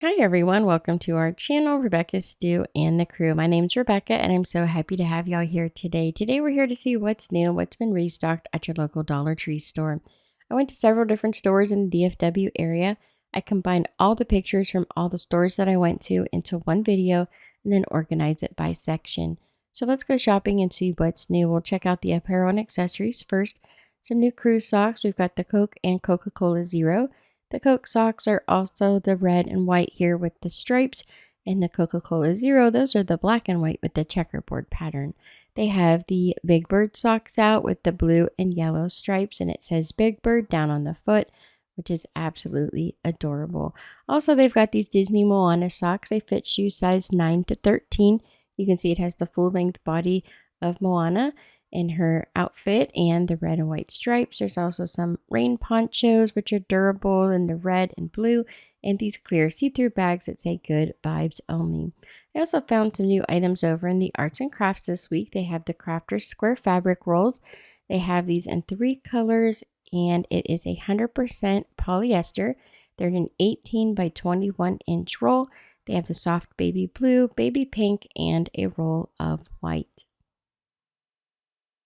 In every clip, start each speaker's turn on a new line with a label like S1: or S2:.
S1: Hi everyone, welcome to our channel, Rebecca, Stu, and the crew. My name's Rebecca and I'm so happy to have y'all here today. Today we're here to see what's new, what's been restocked at your local Dollar Tree store. I went to several different stores in the DFW area. I combined all the pictures from all the stores that I went to into one video and then organized it by section. So let's go shopping and see what's new. We'll check out the apparel and accessories first. Some new cruise socks. We've got the Coke and Coca-Cola Zero. The Coke socks are also the red and white here with the stripes, and the Coca-Cola Zero, those are the black and white with the checkerboard pattern. They have the Big Bird socks out with the blue and yellow stripes, and it says Big Bird down on the foot, which is absolutely adorable. Also, they've got these Disney Moana socks. They fit shoe size 9 to 13. You can see it has the full-length body of Moana in her outfit and the red and white stripes. There's also some rain ponchos, which are durable in the red and blue, and these clear see-through bags that say good vibes only. I also found some new items over in the arts and crafts this week. They have the Crafters Square fabric rolls. They have these in 3 colors, and it is 100% polyester. They're in an 18 by 21 inch roll. They have the soft baby blue, baby pink, and a roll of white.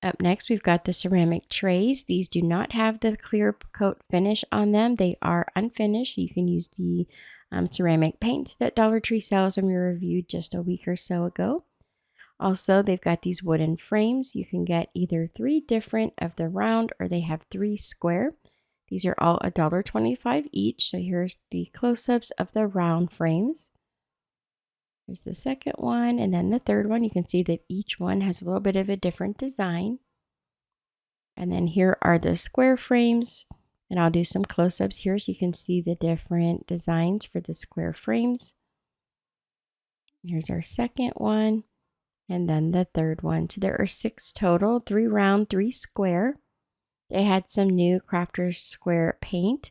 S1: Up next, we've got the ceramic trays. These do not have the clear coat finish on them. They are unfinished. You can use the ceramic paint that Dollar Tree sells, and we reviewed just a week or so ago. Also, they've got these wooden frames. You can get either 3 different of the round or they have 3 square. These are all $1.25 each. So here's the close-ups of the round frames. Here's the second one, and then the third one. You can see that each one has a little bit of a different design. And then here are the square frames, and I'll do some close-ups here so you can see the different designs for the square frames. Here's our second one, and then the third one. So there are 6 total, 3 round, 3 square. They had some new Crafters Square paint.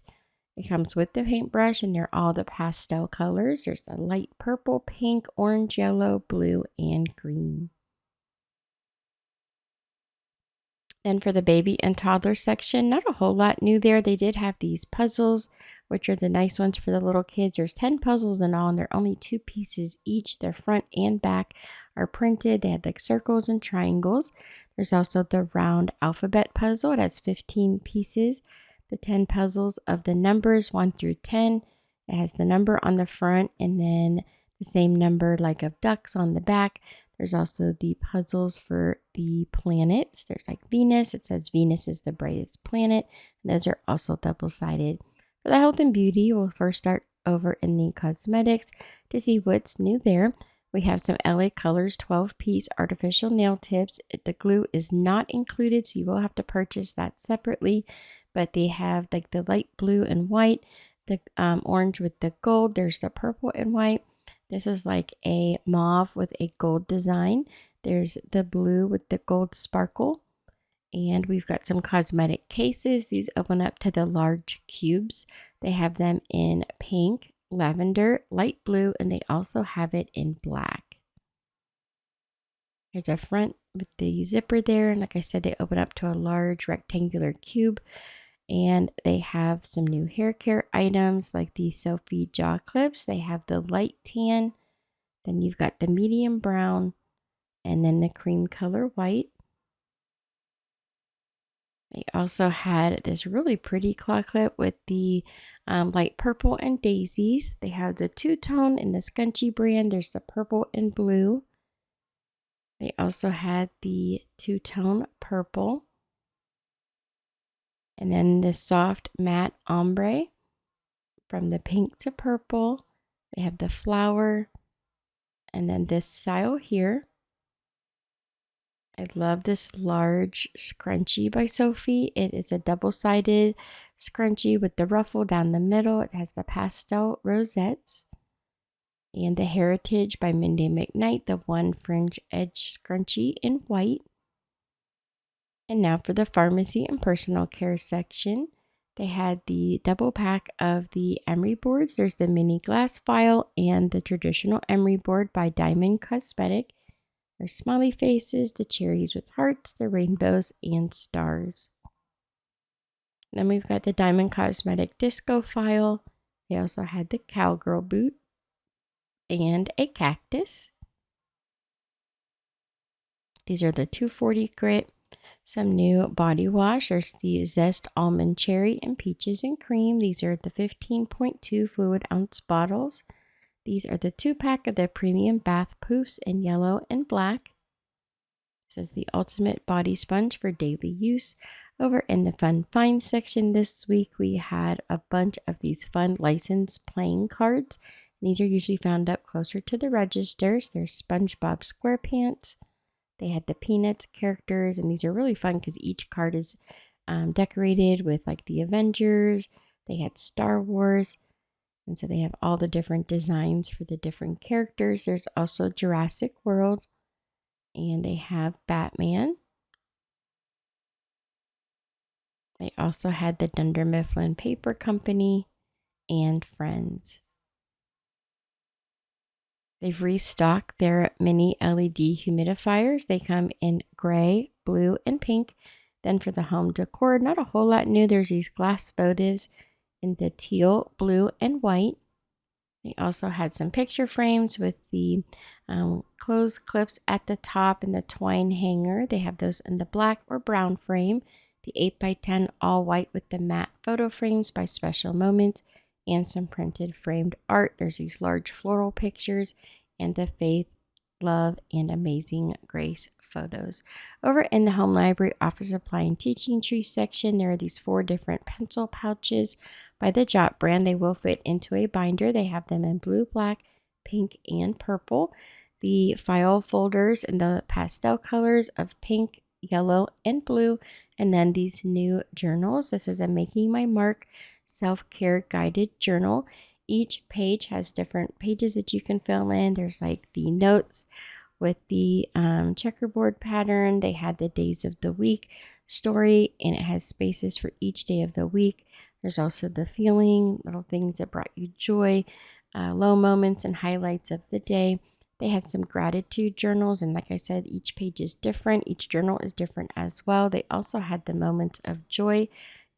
S1: It comes with the paintbrush, and they're all the pastel colors. There's the light purple, pink, orange, yellow, blue, and green. Then for the baby and toddler section, not a whole lot new there. They did have these puzzles, which are the nice ones for the little kids. There's 10 puzzles in all, and they're only 2 pieces each. Their front and back are printed. They had like circles and triangles. There's also the round alphabet puzzle. It has 15 pieces. The 10 puzzles of the numbers 1 through 10. It has the number on the front and then the same number like of ducks on the back. There's also the puzzles for the planets. There's like Venus. It says Venus is the brightest planet. And those are also double-sided. For the health and beauty, we'll first start over in the cosmetics to see what's new there. We have some LA Colors 12-piece artificial nail tips. The glue is not included, so you will have to purchase that separately. But they have like the light blue and white, the orange with the gold. There's the purple and white. This is like a mauve with a gold design. There's the blue with the gold sparkle. And we've got some cosmetic cases. These open up to the large cubes. They have them in pink, lavender, light blue, and they also have it in black. Here's a front with the zipper there. And like I said, they open up to a large rectangular cube. And they have some new hair care items like the Sophie jaw clips. They have the light tan. Then you've got the medium brown and then the cream color white. They also had this really pretty claw clip with the light purple and daisies. They have the two-tone in the Scunchie brand. There's the purple and blue. They also had the two-tone purple. And then this soft matte ombre from the pink to purple. They have the flower. And then this style here. I love this large scrunchie by Sophie. It is a double-sided scrunchie with the ruffle down the middle. It has the pastel rosettes. And the Heritage by Mindy McKnight, the one fringe edge scrunchie in white. And now for the pharmacy and personal care section. They had the double pack of the emery boards. There's the mini glass file and the traditional emery board by Diamond Cosmetic. There's smiley faces, the cherries with hearts, the rainbows, and stars. Then we've got the Diamond Cosmetic disco file. They also had the cowgirl boot. and a cactus. These are the 240 grit. Some new body wash. There's the Zest Almond Cherry and Peaches and Cream. These are the 15.2 fluid ounce bottles. These are the 2-pack of the premium bath poofs in yellow and black. It says the ultimate body sponge for daily use. Over in the fun find section this week, we had a bunch of these fun license playing cards. These are usually found up closer to the registers. There's SpongeBob SquarePants. They had the Peanuts characters, and these are really fun because each card is decorated with like the Avengers. They had Star Wars, and so they have all the different designs for the different characters. There's also Jurassic World, and they have Batman. They also had the Dunder Mifflin Paper Company and Friends. They've restocked their mini LED humidifiers. They come in gray, blue, and pink. Then for the home decor, not a whole lot new. There's these glass votives in the teal, blue, and white. They also had some picture frames with the clothes clips at the top and the twine hanger. They have those in the black or brown frame. The 8x10 all white with the matte photo frames by Special Moments and some printed framed art. There's these large floral pictures and the Faith, Love, and Amazing Grace photos. Over in the home library, office supply, and teaching tree section, there are these 4 different pencil pouches by the Jot brand. They will fit into a binder. They have them in blue, black, pink, and purple. The file folders in the pastel colors of pink, yellow, and blue. And then these new journals. This is a Making My Mark self-care guided journal. Each page has different pages that you can fill in. There's like the notes with the checkerboard pattern. They had the days of the week story, and it has spaces for each day of the week. There's also the feeling, little things that brought you joy, low moments and highlights of the day. They had some gratitude journals, and like I said, each page is different. Each journal is different as well. They also had the moments of joy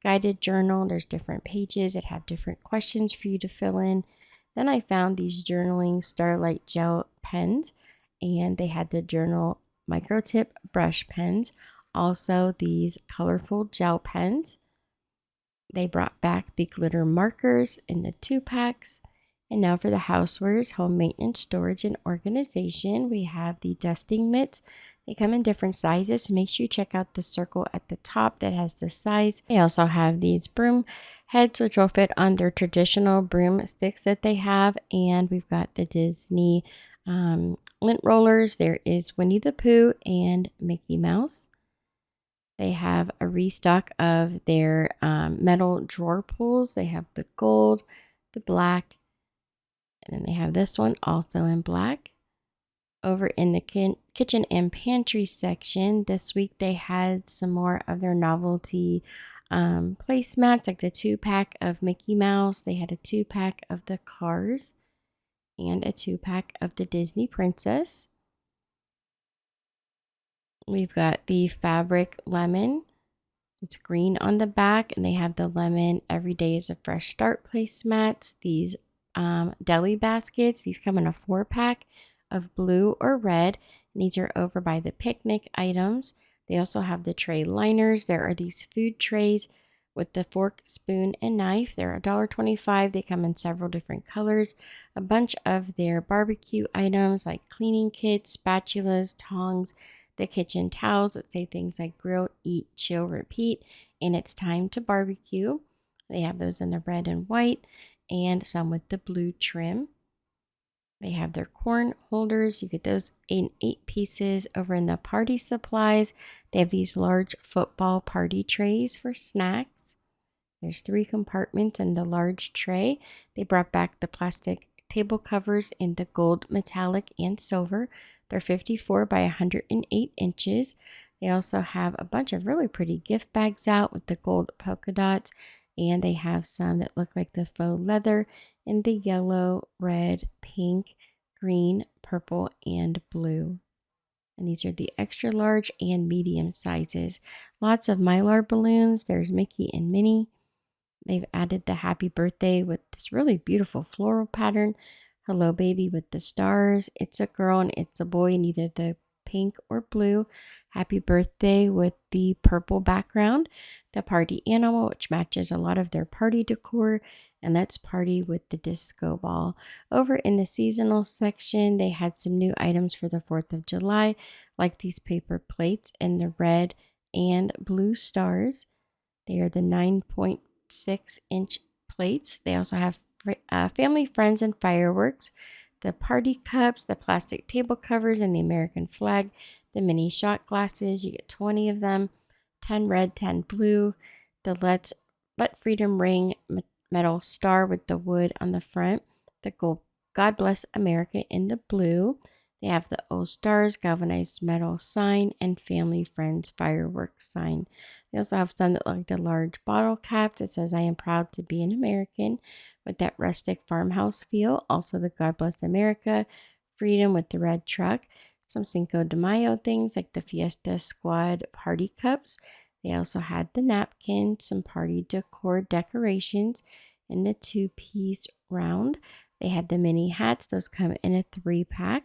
S1: guided journal. There's different pages that have different questions for you to fill in. Then I found these journaling Starlight gel pens, and they had the journal micro tip brush pens. Also these colorful gel pens. They brought back the glitter markers in the 2-packs. And now for the housewares, home maintenance, storage, and organization, we have the dusting mitts. They come in different sizes, so make sure you check out the circle at the top that has the size. They also have these broom heads, which will fit on their traditional broom sticks that they have. And we've got the Disney lint rollers. There is Winnie the Pooh and Mickey Mouse. They have a restock of their metal drawer pulls. They have the gold, the black, and then they have this one also in black. Over in the kitchen and pantry section, this week they had some more of their novelty placemats, like the 2-pack of Mickey Mouse. They had a 2-pack of the Cars and a 2-pack of the Disney Princess. We've got the fabric lemon. It's green on the back, and they have the lemon every day is a fresh start placemats. These deli baskets, these come in a 4-pack of blue or red, and these are over by the picnic items. They also have the tray liners. There are these food trays with the fork, spoon, and knife. They're $1.25. They come in several different colors. A bunch of their barbecue items like cleaning kits, spatulas, tongs, the kitchen towels that say things like grill, eat, chill, repeat, and it's time to barbecue. They have those in the red and white, and some with the blue trim. They have their corn holders. You get those in 8 pieces. Over in the party supplies, they have these large football party trays for snacks. There's 3 compartments in the large tray. They brought back the plastic table covers in the gold, metallic, and silver. They're 54 by 108 inches. They also have a bunch of really pretty gift bags out with the gold polka dots, and they have some that look like the faux leather in the yellow, red, pink, green, purple, and blue. And these are the extra large and medium sizes. Lots of Mylar balloons. There's Mickey and Minnie. They've added the happy birthday with this really beautiful floral pattern. Hello Baby with the stars, It's a Girl and It's a Boy in either the pink or blue, Happy Birthday with the purple background, the Party Animal, which matches a lot of their party decor, and Let's Party with the disco ball. Over in the seasonal section, they had some new items for the 4th of July, like these paper plates in the red and blue stars. They are the 9.6-inch plates. They also have family, friends, and fireworks, the party cups, the plastic table covers, and the American flag, the mini shot glasses. You get 20 of them, 10 red, 10 blue, the Let Freedom Ring metal star with the wood on the front, the gold God Bless America in the blue. They have the All Stars galvanized metal sign and family friends fireworks sign. They also have some that look like the large bottle caps. It says, I am proud to be an American, with that rustic farmhouse feel. Also the God Bless America, freedom with the red truck. Some Cinco de Mayo things like the Fiesta Squad party cups. They also had the napkins, some party decor decorations in the 2-piece round. They had the mini hats. Those come in a 3-pack.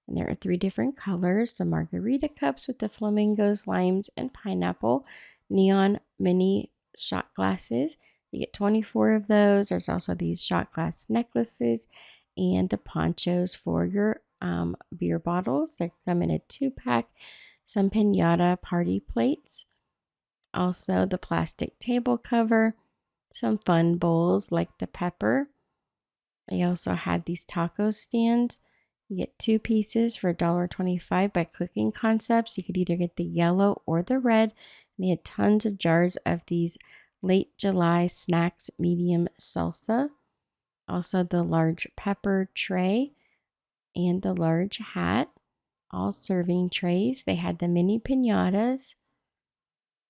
S1: And there are 3 different colors. The margarita cups with the flamingos, limes, and pineapple. Neon mini shot glasses. You get 24 of those. There's also these shot glass necklaces and the ponchos for your beer bottles. They come in a 2-pack. Some piñata party plates. Also the plastic table cover. Some fun bowls like the pepper. They also had these taco stands. You get 2 pieces for $1.25 by Cooking Concepts. You could either get the yellow or the red. And they had tons of jars of these late July snacks medium salsa. Also the large pepper tray and the large hat. All serving trays. They had the mini piñatas.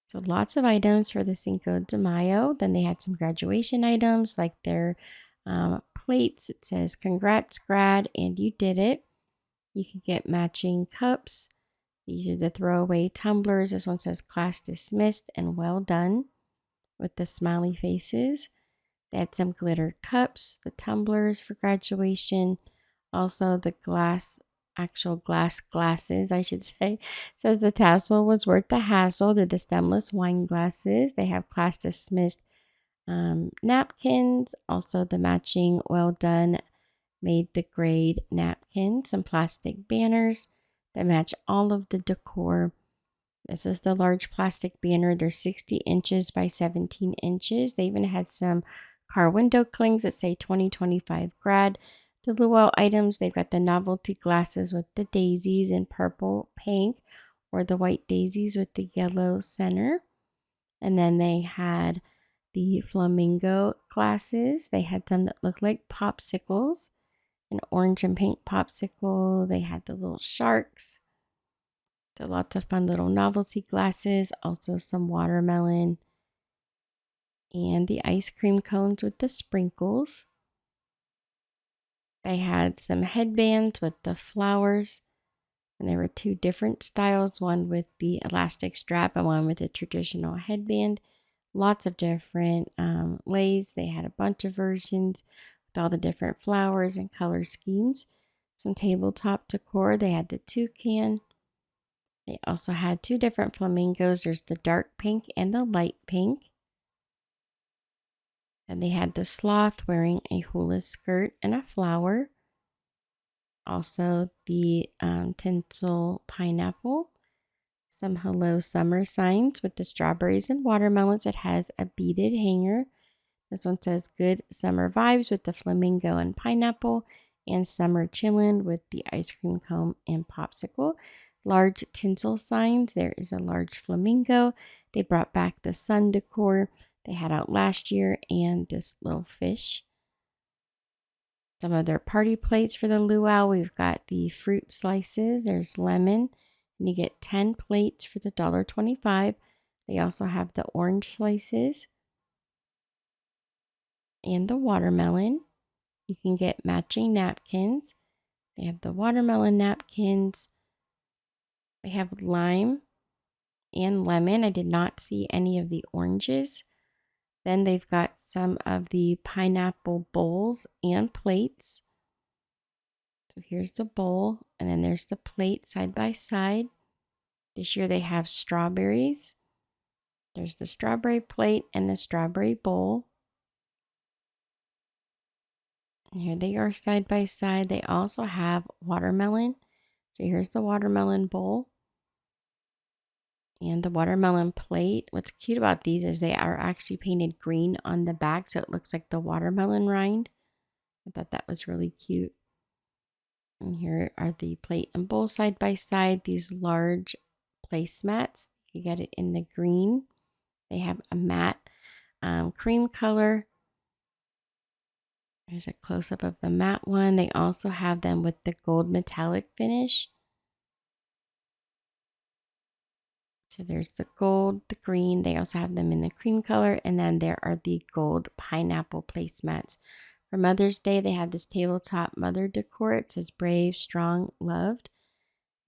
S1: So lots of items for the Cinco de Mayo. Then they had some graduation items like their plates. It says, congrats grad, and you did it. You could get matching cups. These are the throwaway tumblers. This one says class dismissed and well done with the smiley faces. They had some glitter cups, the tumblers for graduation. Also the actual glass glasses, I should say. It says the tassel was worth the hassle. They're the stemless wine glasses. They have class dismissed napkins. Also the matching well done made the grade napkin, some plastic banners that match all of the decor. This is the large plastic banner. They're 60 inches by 17 inches. They even had some car window clings that say 2025 grad. The luau items, they've got the novelty glasses with the daisies in purple, pink, or the white daisies with the yellow center. And then they had the flamingo glasses. They had some that looked like popsicles, an orange and pink popsicle. They had the little sharks. So lots of fun little novelty glasses. Also some watermelon and the ice cream cones with the sprinkles. They had some headbands with the flowers. And there were 2 different styles, one with the elastic strap and one with a traditional headband. Lots of different lays. They had a bunch of versions with all the different flowers and color schemes. Some tabletop decor. They had the toucan. They also had 2 different flamingos. There's the dark pink and the light pink. And they had the sloth wearing a hula skirt and a flower. Also the tinsel pineapple. Some hello summer signs with the strawberries and watermelons. It has a beaded hanger. This one says good summer vibes with the flamingo and pineapple, and summer chillin' with the ice cream cone and popsicle. Large tinsel signs. There is a large flamingo. They brought back the sun decor they had out last year and this little fish. Some of their party plates for the luau. We've got the fruit slices. There's lemon. And you get 10 plates for the $1.25. They also have the orange slices and the watermelon. You can get matching napkins. They have the watermelon napkins. They have lime and lemon. I did not see any of the oranges. Then they've got some of the pineapple bowls and plates. So here's the bowl, and then there's the plate side by side. This year they have strawberries. There's the strawberry plate and the strawberry bowl. And here they are side by side. They also have watermelon. So here's the watermelon bowl and the watermelon plate. What's cute about these is they are actually painted green on the back, so it looks like the watermelon rind. I thought that was really cute. And here are the plate and bowl side by side. These large placemats. You get it in the green. They have a matte cream color. There's a close-up of the matte one. They also have them with the gold metallic finish. So there's the gold, the green. They also have them in the cream color. And then there are the gold pineapple placemats. For Mother's Day, they have this tabletop mother decor. It says brave, strong, loved.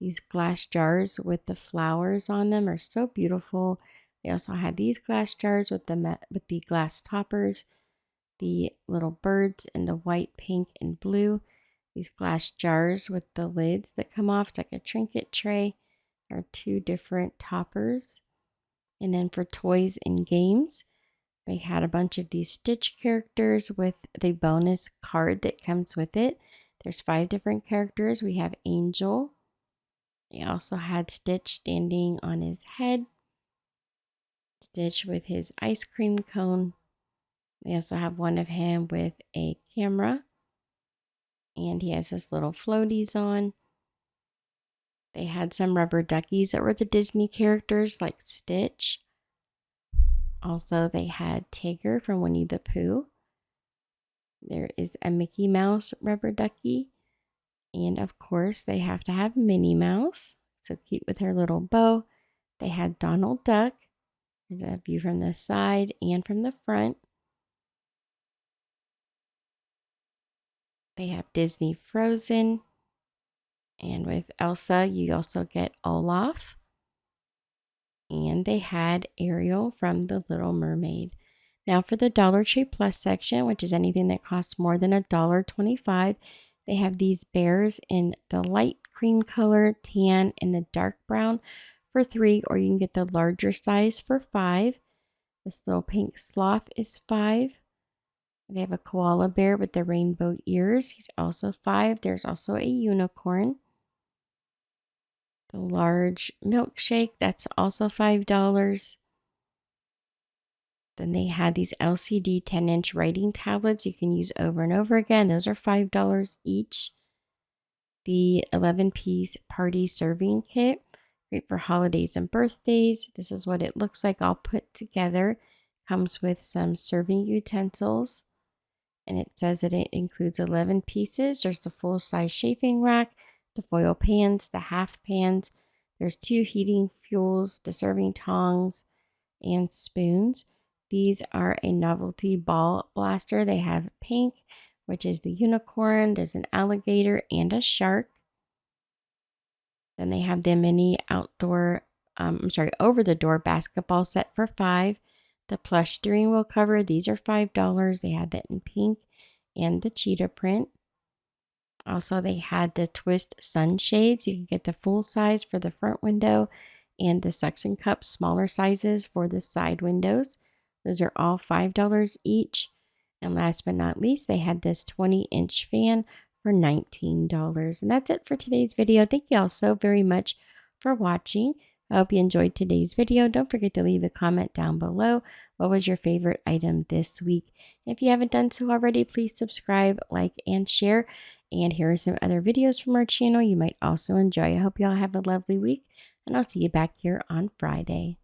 S1: These glass jars with the flowers on them are so beautiful. They also have these glass jars with the glass toppers, the little birds in the white, pink, and blue. These glass jars with the lids that come off. It's like a trinket tray. There are 2 different toppers. And then for toys and games, they had a bunch of these Stitch characters with the bonus card that comes with it. There's 5 different characters. We have Angel. They also had Stitch standing on his head. Stitch with his ice cream cone. They also have one of him with a camera. And he has his little floaties on. They had some rubber duckies that were the Disney characters like Stitch. Also, they had Tigger from Winnie the Pooh. There is a Mickey Mouse rubber ducky. And of course, they have to have Minnie Mouse. So cute with her little bow. They had Donald Duck. There's a view from the side and from the front. They have Disney Frozen. And with Elsa, you also get Olaf. And they had Ariel from The Little Mermaid. Now for the Dollar Tree Plus section, which is anything that costs more than $1.25, they have these bears in the light cream color, tan, and the dark brown for $3, or you can get the larger size for $5. This little pink sloth is $5. They have a koala bear with the rainbow ears. He's also $5. There's also a unicorn. The large milkshake, that's also $5. Then they had these LCD 10-inch writing tablets you can use over and over again. Those are $5 each. The 11-piece party serving kit, great for holidays and birthdays. This is what it looks like all put together. Comes with some serving utensils. And it says that it includes 11 pieces. There's the full-size chafing rack, the foil pans, the half pans. There's 2 heating fuels, the serving tongs, and spoons. These are a novelty ball blaster. They have pink, which is the unicorn. There's an alligator and a shark. Then they have the mini over-the-door basketball set for $5. The plush steering wheel cover, these are $5. They had that in pink and the cheetah print. Also, they had the twist sunshades. You can get the full size for the front window and the suction cup smaller sizes for the side windows. Those are all $5 each. And last but not least, they had this 20-inch fan for $19. And that's it for today's video. Thank you all so very much for watching. I hope you enjoyed today's video. Don't forget to leave a comment down below. What was your favorite item this week? If you haven't done so already, please subscribe, like, and share. And here are some other videos from our channel you might also enjoy. I hope you all have a lovely week, and I'll see you back here on Friday.